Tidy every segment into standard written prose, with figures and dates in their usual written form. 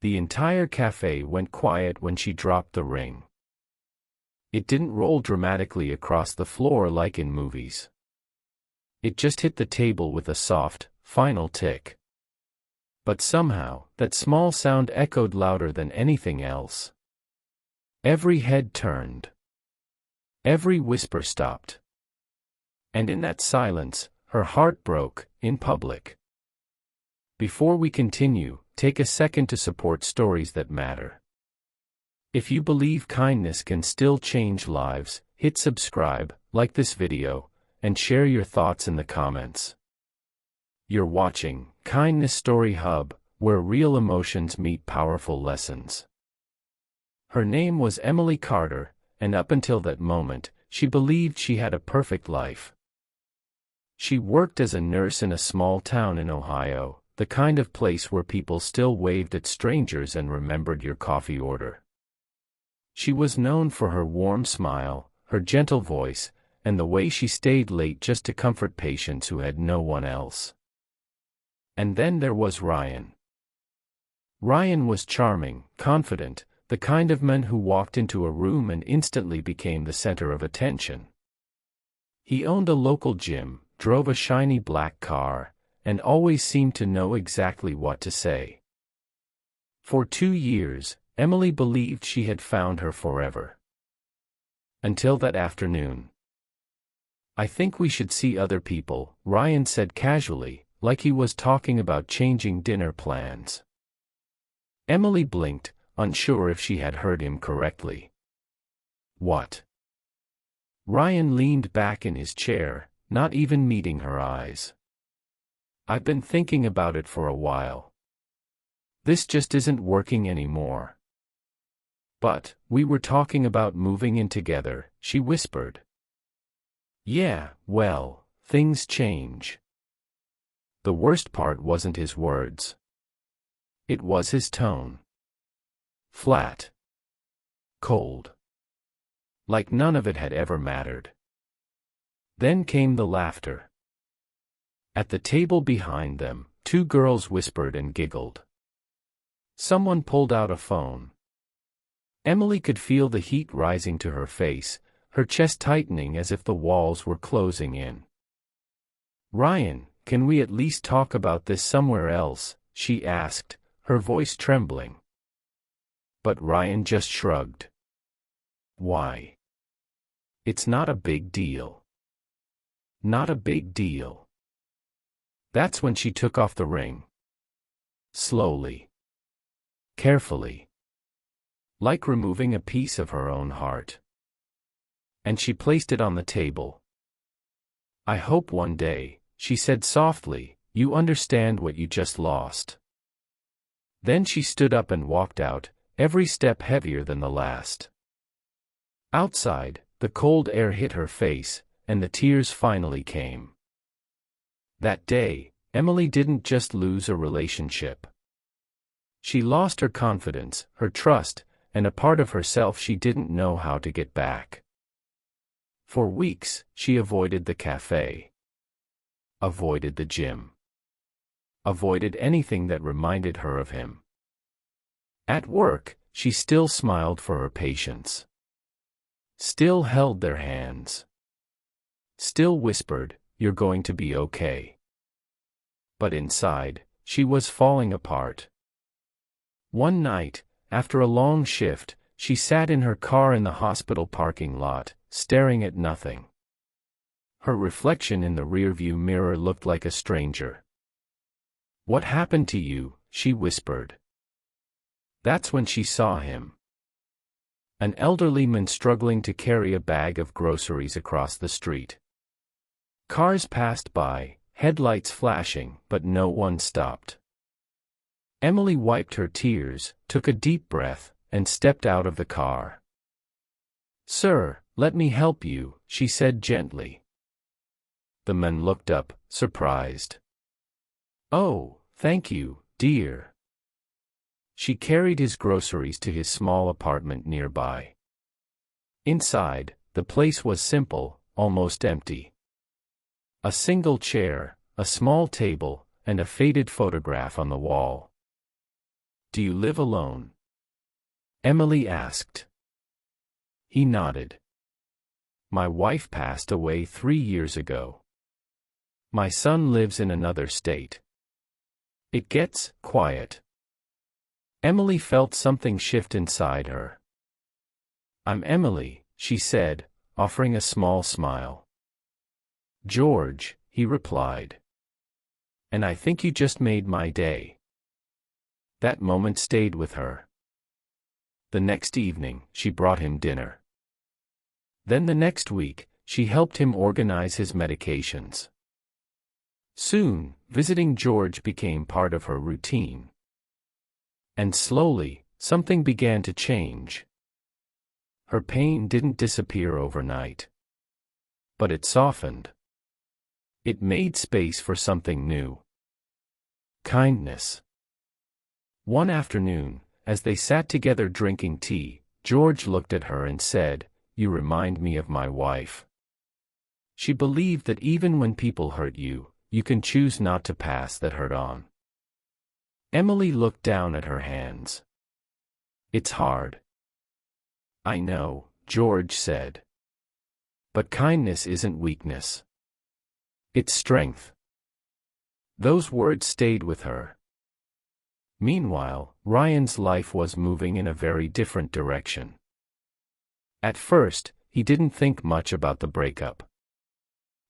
The entire cafe went quiet when she dropped the ring. It didn't roll dramatically across the floor like in movies. It just hit the table with a soft, final tick. But somehow, that small sound echoed louder than anything else. Every head turned. Every whisper stopped. And in that silence, her heart broke, in public. Before we continue, take a second to support stories that matter. If you believe kindness can still change lives, hit subscribe, like this video, and share your thoughts in the comments. You're watching Kindness Story Hub, where real emotions meet powerful lessons. Her name was Emily Carter, and up until that moment, she believed she had a perfect life. She worked as a nurse in a small town in Ohio, the kind of place where people still waved at strangers and remembered your coffee order. She was known for her warm smile, her gentle voice, and the way she stayed late just to comfort patients who had no one else. And then there was Ryan. Ryan was charming, confident, the kind of man who walked into a room and instantly became the center of attention. He owned a local gym, drove a shiny black car, and always seemed to know exactly what to say. For 2 years, Emily believed she had found her forever. Until that afternoon. "I think we should see other people," Ryan said casually, like he was talking about changing dinner plans. Emily blinked, unsure if she had heard him correctly. "What?" Ryan leaned back in his chair, not even meeting her eyes. "I've been thinking about it for a while. This just isn't working anymore." "But, we were talking about moving in together," she whispered. "Yeah, well, things change." The worst part wasn't his words. It was his tone. Flat. Cold. Like none of it had ever mattered. Then came the laughter. At the table behind them, 2 girls whispered and giggled. Someone pulled out a phone. Emily could feel the heat rising to her face, her chest tightening as if the walls were closing in. "Ryan, can we at least talk about this somewhere else?" she asked, her voice trembling. But Ryan just shrugged. "Why? It's not a big deal." Not a big deal. That's when she took off the ring. Slowly. Carefully. Like removing a piece of her own heart. And she placed it on the table. "I hope one day," she said softly, "you understand what you just lost." Then she stood up and walked out, every step heavier than the last. Outside, the cold air hit her face, and the tears finally came. That day, Emily didn't just lose a relationship. She lost her confidence, her trust, and a part of herself she didn't know how to get back. For weeks, she avoided the cafe. Avoided the gym. Avoided anything that reminded her of him. At work, she still smiled for her patients. Still held their hands. Still whispered, "You're going to be okay." But inside, she was falling apart. One night, after a long shift, she sat in her car in the hospital parking lot, staring at nothing. Her reflection in the rearview mirror looked like a stranger. "What happened to you?" she whispered. That's when she saw him. An elderly man struggling to carry a bag of groceries across the street. Cars passed by, headlights flashing, but no one stopped. Emily wiped her tears, took a deep breath, and stepped out of the car. "Sir, let me help you," she said gently. The man looked up, surprised. "Oh, thank you, dear." She carried his groceries to his small apartment nearby. Inside, the place was simple, almost empty. A single chair, a small table, and a faded photograph on the wall. Do you live alone? Emily asked. He nodded. My wife passed away 3 years ago. My son lives in another state. It gets quiet. Emily felt something shift inside her. I'm Emily, she said, offering a small smile. George, he replied. And I think you just made my day. That moment stayed with her. The next evening, she brought him dinner. Then the next week, she helped him organize his medications. Soon, visiting George became part of her routine. And slowly, something began to change. Her pain didn't disappear overnight. But it softened. It made space for something new. Kindness. One afternoon, as they sat together drinking tea, George looked at her and said, "You remind me of my wife." She believed that even when people hurt you, you can choose not to pass that hurt on. Emily looked down at her hands. It's hard. I know, George said. But kindness isn't weakness. It's strength. Those words stayed with her. Meanwhile, Ryan's life was moving in a very different direction. At first, he didn't think much about the breakup.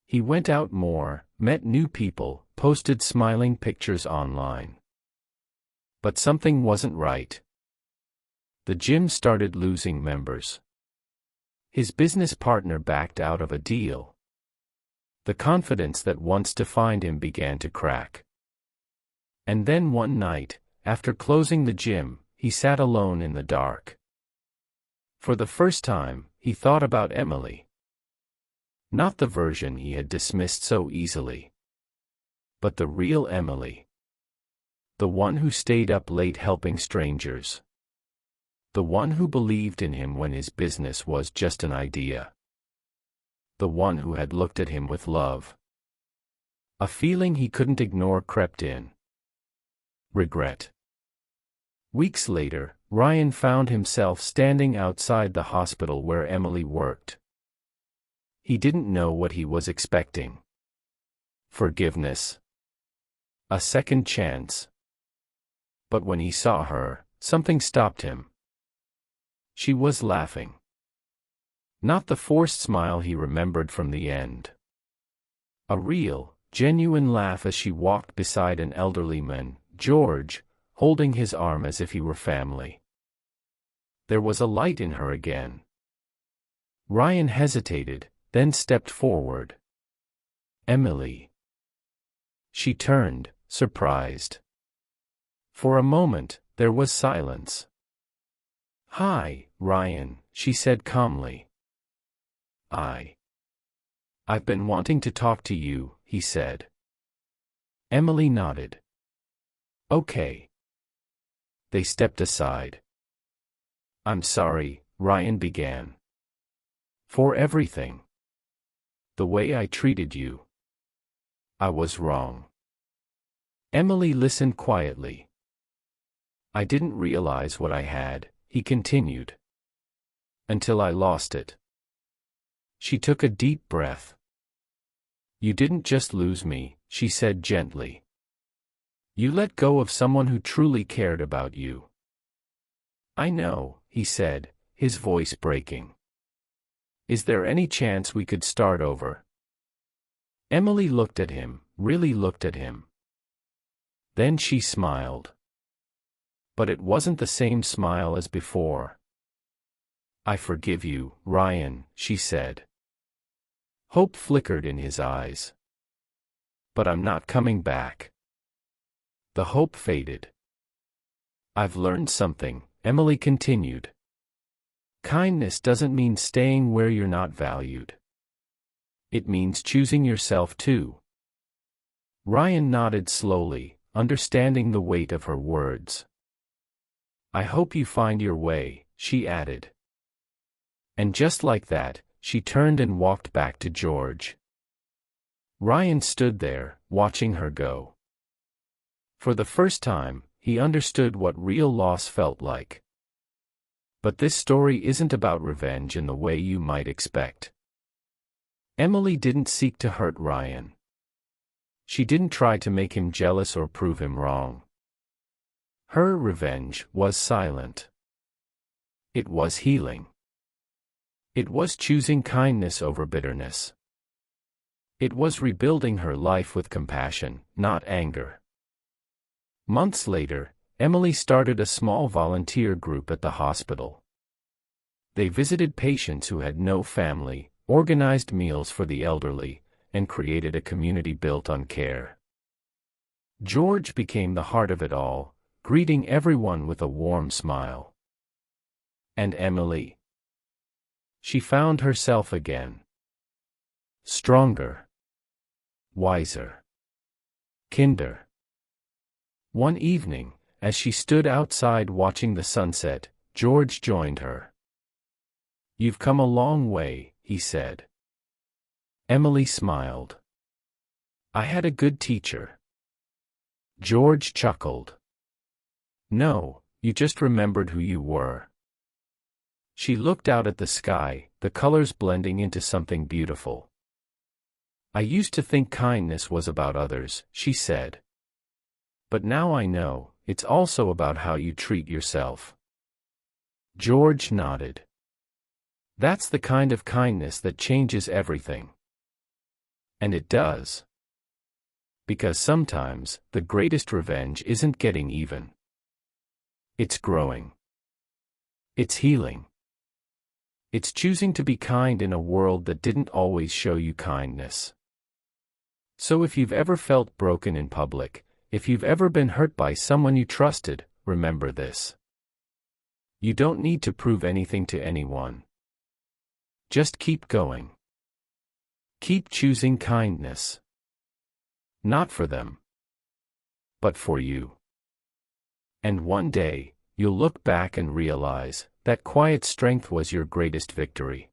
He went out more, met new people, posted smiling pictures online. But something wasn't right. The gym started losing members. His business partner backed out of a deal. The confidence that once defined him began to crack. And then one night, after closing the gym, he sat alone in the dark. For the first time, he thought about Emily. Not the version he had dismissed so easily. But the real Emily. The one who stayed up late helping strangers. The one who believed in him when his business was just an idea. The one who had looked at him with love. A feeling he couldn't ignore crept in. Regret. Weeks later, Ryan found himself standing outside the hospital where Emily worked. He didn't know what he was expecting. Forgiveness. A second chance. But when he saw her, something stopped him. She was laughing. Not the forced smile he remembered from the end. A real, genuine laugh as she walked beside an elderly man, George, holding his arm as if he were family. There was a light in her again. Ryan hesitated, then stepped forward. Emily. She turned, surprised. For a moment, there was silence. Hi, Ryan, she said calmly. I've been wanting to talk to you, he said. Emily nodded. Okay. They stepped aside. I'm sorry, Ryan began. For everything. The way I treated you. I was wrong. Emily listened quietly. I didn't realize what I had, he continued. Until I lost it. She took a deep breath. You didn't just lose me, she said gently. You let go of someone who truly cared about you. I know, he said, his voice breaking. Is there any chance we could start over? Emily looked at him, really looked at him. Then she smiled. But it wasn't the same smile as before. I forgive you, Ryan, she said. Hope flickered in his eyes. But I'm not coming back. The hope faded. I've learned something, Emily continued. Kindness doesn't mean staying where you're not valued. It means choosing yourself too. Ryan nodded slowly, understanding the weight of her words. I hope you find your way, she added. And just like that, she turned and walked back to George. Ryan stood there, watching her go. For the first time, he understood what real loss felt like. But this story isn't about revenge in the way you might expect. Emily didn't seek to hurt Ryan. She didn't try to make him jealous or prove him wrong. Her revenge was silent. It was healing. It was choosing kindness over bitterness. It was rebuilding her life with compassion, not anger. Months later, Emily started a small volunteer group at the hospital. They visited patients who had no family, organized meals for the elderly, and created a community built on care. George became the heart of it all, greeting everyone with a warm smile. And Emily? She found herself again. Stronger. Wiser. Kinder. One evening, as she stood outside watching the sunset, George joined her. "You've come a long way," he said. Emily smiled. "I had a good teacher." George chuckled. "No, you just remembered who you were." She looked out at the sky, the colors blending into something beautiful. "I used to think kindness was about others," she said. "But now I know, it's also about how you treat yourself." George nodded. "That's the kind of kindness that changes everything." And it does. Because sometimes, the greatest revenge isn't getting even. It's growing. It's healing. It's choosing to be kind in a world that didn't always show you kindness. So if you've ever felt broken in public, if you've ever been hurt by someone you trusted, remember this. You don't need to prove anything to anyone. Just keep going. Keep choosing kindness. Not for them, but for you. And one day, you'll look back and realize that quiet strength was your greatest victory.